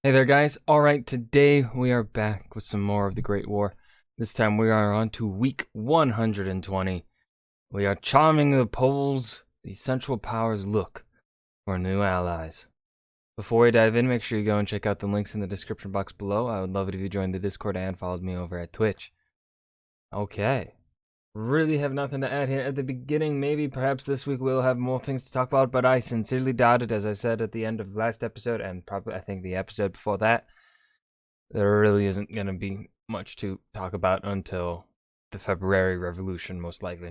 Hey there, guys. Alright, today we are back with some more of the Great War. This time we are on to week 120. We are charming the Poles. The Central Powers look for new allies. Before we dive in, make sure you go and check out the links in the description box below. I would love it if you joined the Discord and followed me over at Twitch. Okay. Really have nothing to add here at the beginning. Maybe perhaps this week we'll have more things to talk about, but I sincerely doubt it, as I said at the end of the last episode, and probably I think the episode before that. There really isn't going to be much to talk about until the February Revolution, most likely.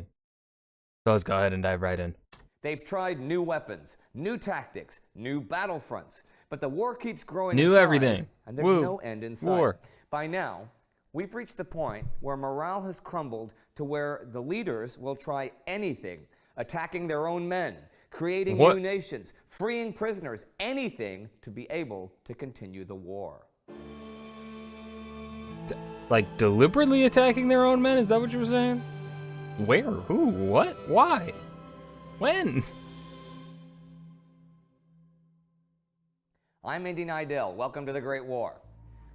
So let's go ahead and dive right in. They've tried new weapons, new tactics, new battlefronts, but the war keeps growing New in size, everything. and there's Woo. no end in sight. War. By now, we've reached the point where morale has crumbled to where the leaders will try anything, attacking their own men, creating What? new nations, freeing prisoners, anything to be able to continue the war. Like, deliberately attacking their own men? Is that what you were saying? Where? Who? What? Why? When? I'm Indy Nidell. Welcome to the Great War.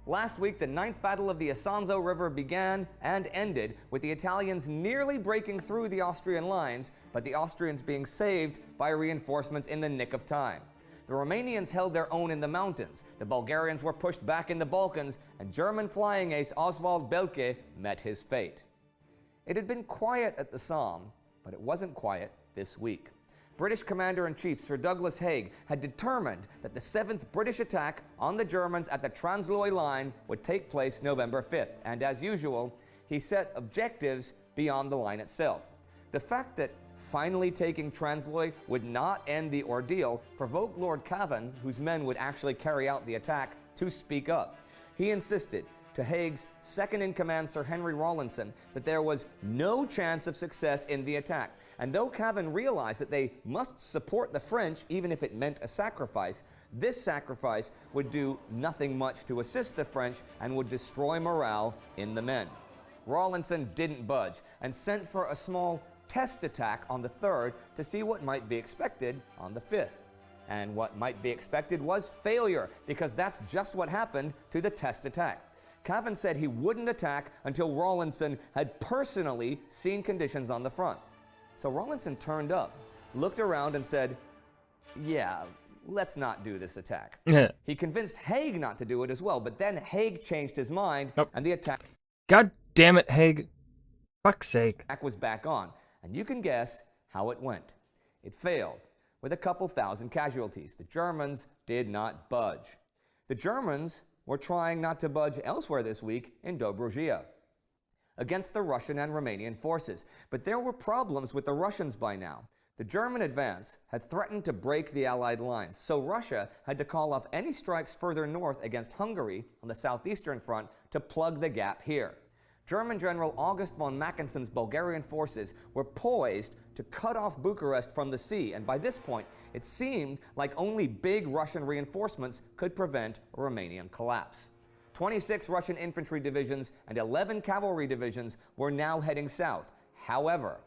Last week, the Ninth Battle of the Isonzo River began and ended with the Italians nearly breaking through the Austrian lines, but the Austrians being saved by reinforcements in the nick of time. The Romanians held their own in the mountains, the Bulgarians were pushed back in the Balkans, and German flying ace Oswald Belke met his fate. It had been quiet at the Somme, but it wasn't quiet this week. British Commander-in-Chief Sir Douglas Haig had determined that the 7th British attack on the Germans at the Transloy line would take place November 5th, and as usual, he set objectives beyond the line itself. The fact that finally taking Transloy would not end the ordeal provoked Lord Cavan, whose men would actually carry out the attack, to speak up. He insisted to Haig's second-in-command Sir Henry Rawlinson that there was no chance of success in the attack. And though Cavan realized that they must support the French even if it meant a sacrifice, this sacrifice would do nothing much to assist the French and would destroy morale in the men. Rawlinson didn't budge and sent for a small test attack on the 3rd to see what might be expected on the 5th. And what might be expected was failure, because that's just what happened to the test attack. Cavan said he wouldn't attack until Rawlinson had personally seen conditions on the front. So Rawlinson turned up, looked around and said, yeah, let's not do this attack. He convinced Haig not to do it as well, but then Haig changed his mind and the attack God damn it, Haig. Fuck's sake. was back on. And you can guess how it went. It failed, with a couple thousand casualties. The Germans did not budge. The Germans were trying not to budge elsewhere this week in Dobrogea against the Russian and Romanian forces. But there were problems with the Russians by now. The German advance had threatened to break the Allied lines, so Russia had to call off any strikes further north against Hungary on the southeastern front to plug the gap here. German General August von Mackensen's Bulgarian forces were poised to cut off Bucharest from the sea, and by this point, it seemed like only big Russian reinforcements could prevent a Romanian collapse. 26 Russian infantry divisions and 11 cavalry divisions were now heading south. However,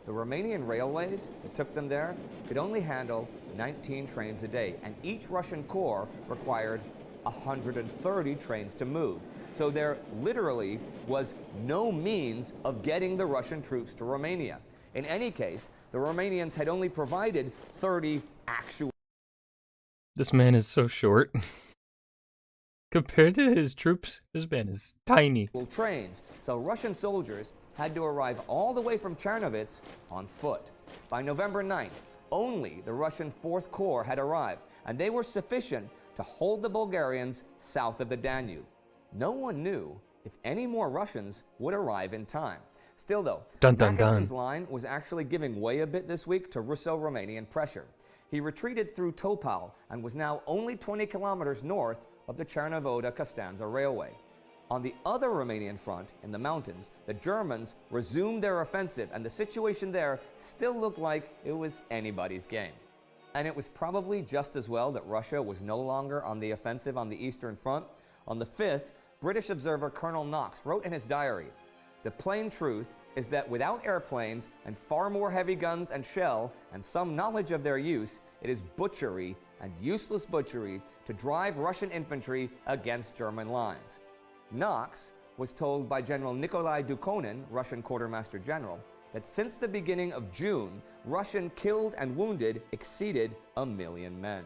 the Romanian railways that took them there could only handle 19 trains a day, and each Russian corps required 130 trains to move. So there literally was no means of getting the Russian troops to Romania. In any case, the Romanians had only provided 30 actual This man is so short. Compared to his troops, this man is tiny. trains, so Russian soldiers had to arrive all the way from Chernovitz on foot. By November 9th, only the Russian 4th Corps had arrived, and they were sufficient to hold the Bulgarians south of the Danube. No one knew if any more Russians would arrive in time. Still though, Mackensen's line was actually giving way a bit this week to Russo-Romanian pressure. He retreated through Topal and was now only 20 kilometers north of the Cernavodă-Constanța railway. On the other Romanian front, in the mountains, the Germans resumed their offensive, and the situation there still looked like it was anybody's game. And it was probably just as well that Russia was no longer on the offensive on the Eastern Front. On the 5th, British observer Colonel Knox wrote in his diary, "The plain truth is that without airplanes and far more heavy guns and shell and some knowledge of their use, it is butchery and useless butchery to drive Russian infantry against German lines. Knox was told by General Nikolai Dukhonin, Russian quartermaster general, that since the beginning of June, Russian killed and wounded exceeded 1 million men.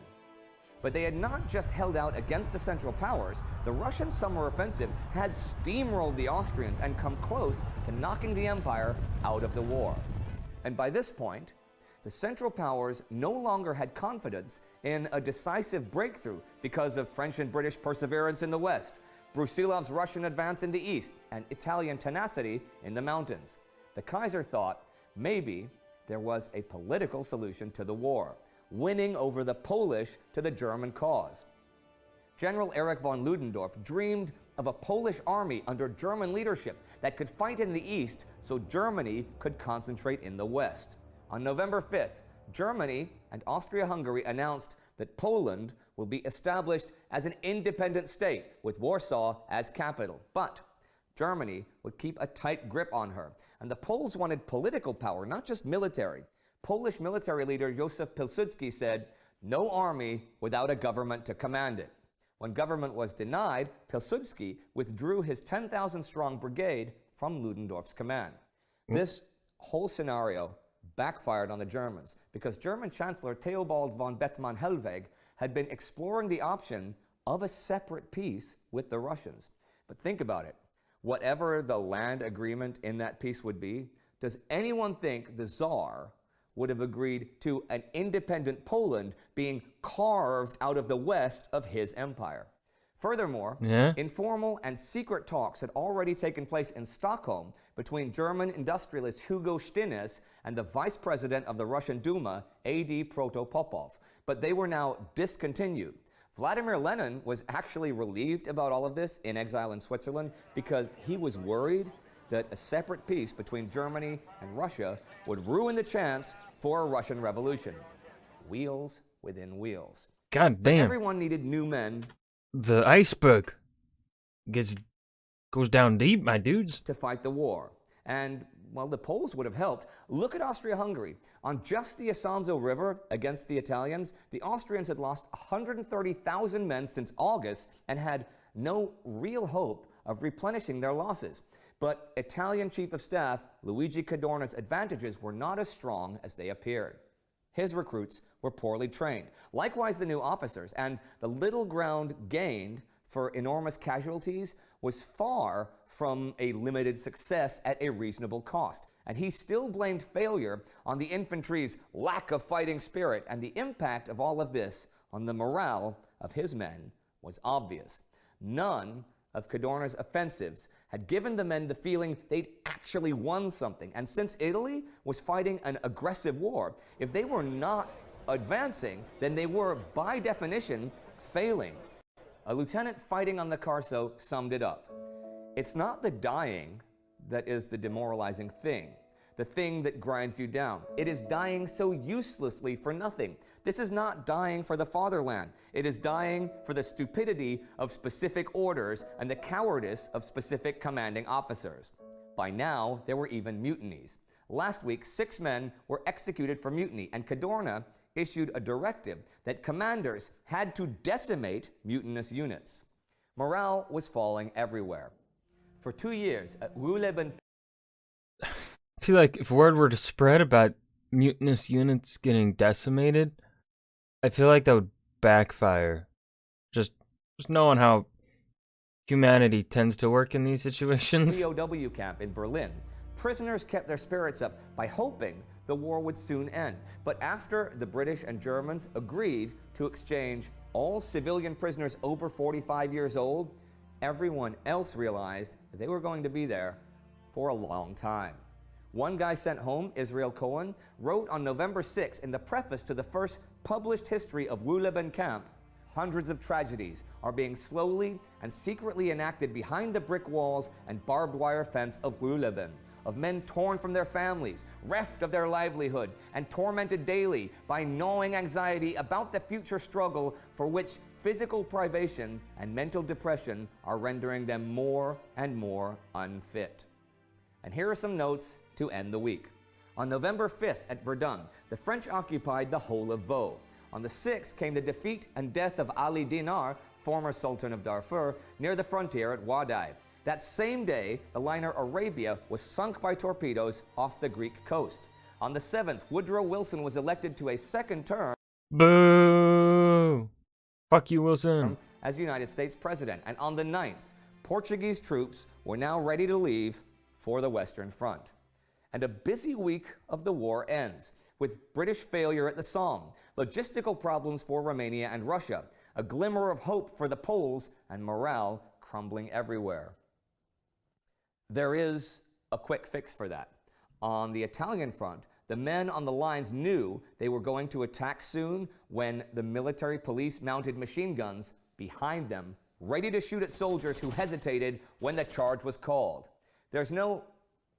But they had not just held out against the Central Powers. The Russian summer offensive had steamrolled the Austrians and come close to knocking the Empire out of the war. And by this point, the Central Powers no longer had confidence in a decisive breakthrough because of French and British perseverance in the west, Brusilov's Russian advance in the east, and Italian tenacity in the mountains. The Kaiser thought maybe there was a political solution to the war, winning over the Polish to the German cause. General Erich von Ludendorff dreamed of a Polish army under German leadership that could fight in the east so Germany could concentrate in the west. On November 5th, Germany and Austria-Hungary announced that Poland will be established as an independent state with Warsaw as capital. But Germany would keep a tight grip on her, and the Poles wanted political power, not just military. Polish military leader Józef Pilsudski said, "No army without a government to command it." When government was denied, Pilsudski withdrew his 10,000-strong brigade from Ludendorff's command. This whole scenario backfired on the Germans because German Chancellor Theobald von Bethmann-Hellweg had been exploring the option of a separate peace with the Russians. But think about it. Whatever the land agreement in that peace would be, does anyone think the Tsar would have agreed to an independent Poland being carved out of the west of his empire? Furthermore, informal and secret talks had already taken place in Stockholm between German industrialist Hugo Stinnes and the vice president of the Russian Duma, A.D. Protopopov, but they were now discontinued. Vladimir Lenin was actually relieved about all of this in exile in Switzerland because he was worried that a separate peace between Germany and Russia would ruin the chance for a Russian revolution. Wheels within wheels. God damn. Everyone needed new men. The iceberg goes down deep, my dudes. To fight the war. And, well, the Poles would have helped. Look at Austria-Hungary. On just the Isonzo River against the Italians, the Austrians had lost 130,000 men since August and had no real hope of replenishing their losses. But Italian Chief of Staff Luigi Cadorna's advantages were not as strong as they appeared. His recruits were poorly trained. Likewise, the new officers, and the little ground gained for enormous casualties was far from a limited success at a reasonable cost. And he still blamed failure on the infantry's lack of fighting spirit, and the impact of all of this on the morale of his men was obvious. None of Cadorna's offensives had given the men the feeling they'd actually won something. And since Italy was fighting an aggressive war, if they were not advancing, then they were, by definition, failing. A lieutenant fighting on the Carso summed it up. It's not the dying that is the demoralizing thing, the thing that grinds you down. It is dying so uselessly for nothing. This is not dying for the fatherland. It is dying for the stupidity of specific orders and the cowardice of specific commanding officers. By now, there were even mutinies. Last week, 6 men were executed for mutiny, and Cadorna issued a directive that commanders had to decimate mutinous units. Morale was falling everywhere. For 2 years, at Ruhleben, I feel like if word were to spread about mutinous units getting decimated, I feel like that would backfire. Just knowing how humanity tends to work in these situations. POW camp in Berlin, prisoners kept their spirits up by hoping the war would soon end. But after the British and Germans agreed to exchange all civilian prisoners over 45 years old, everyone else realized that they were going to be there for a long time. One guy sent home, Israel Cohen, wrote on November 6 in the preface to the first published history of Ruhleben camp, hundreds of tragedies are being slowly and secretly enacted behind the brick walls and barbed wire fence of Ruhleben, of men torn from their families, reft of their livelihood, and tormented daily by gnawing anxiety about the future struggle for which physical privation and mental depression are rendering them more and more unfit. And here are some notes to end the week. On November 5th at Verdun, the French occupied the whole of Vaud. On the 6th came the defeat and death of Ali Dinar, former Sultan of Darfur, near the frontier at Wadai. That same day, the liner Arabia was sunk by torpedoes off the Greek coast. On the 7th, Woodrow Wilson was elected to a second term. Boo! Fuck you, Wilson. As United States President. And on the 9th, Portuguese troops were now ready to leave for the Western Front. And a busy week of the war ends, with British failure at the Somme, logistical problems for Romania and Russia, a glimmer of hope for the Poles, and morale crumbling everywhere. There is a quick fix for that. On the Italian front, the men on the lines knew they were going to attack soon when the military police mounted machine guns behind them, ready to shoot at soldiers who hesitated when the charge was called. There's no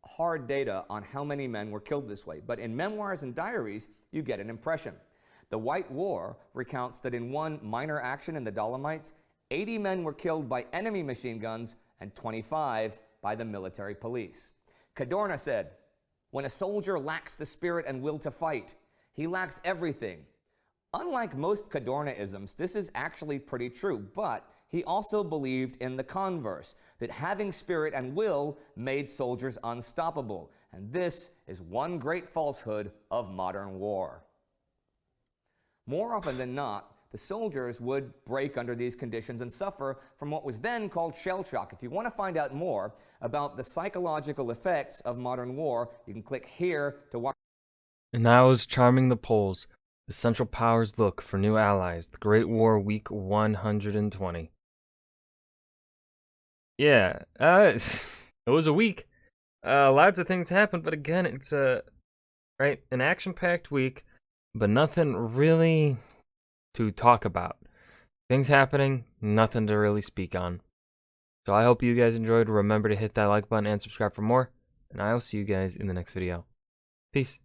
hard data on how many men were killed this way, but in memoirs and diaries, you get an impression. The White War recounts that in one minor action in the Dolomites, 80 men were killed by enemy machine guns and 25 by the military police. Cadorna said, "When a soldier lacks the spirit and will to fight, he lacks everything." Unlike most Cadorna-isms, this is actually pretty true, but he also believed in the converse, that having spirit and will made soldiers unstoppable, and this is one great falsehood of modern war. More often than not, the soldiers would break under these conditions and suffer from what was then called shell shock. If you want to find out more about the psychological effects of modern war, you can click here to watch. And that was Charming the Poles. The Central Powers look for new allies. The Great War, week 120. Yeah, it was a week. Lots of things happened, but again, it's right, an action-packed week, but nothing really to talk about. Things happening, nothing to really speak on. So I hope you guys enjoyed. Remember to hit that like button and subscribe for more, and I'll see you guys in the next video. Peace.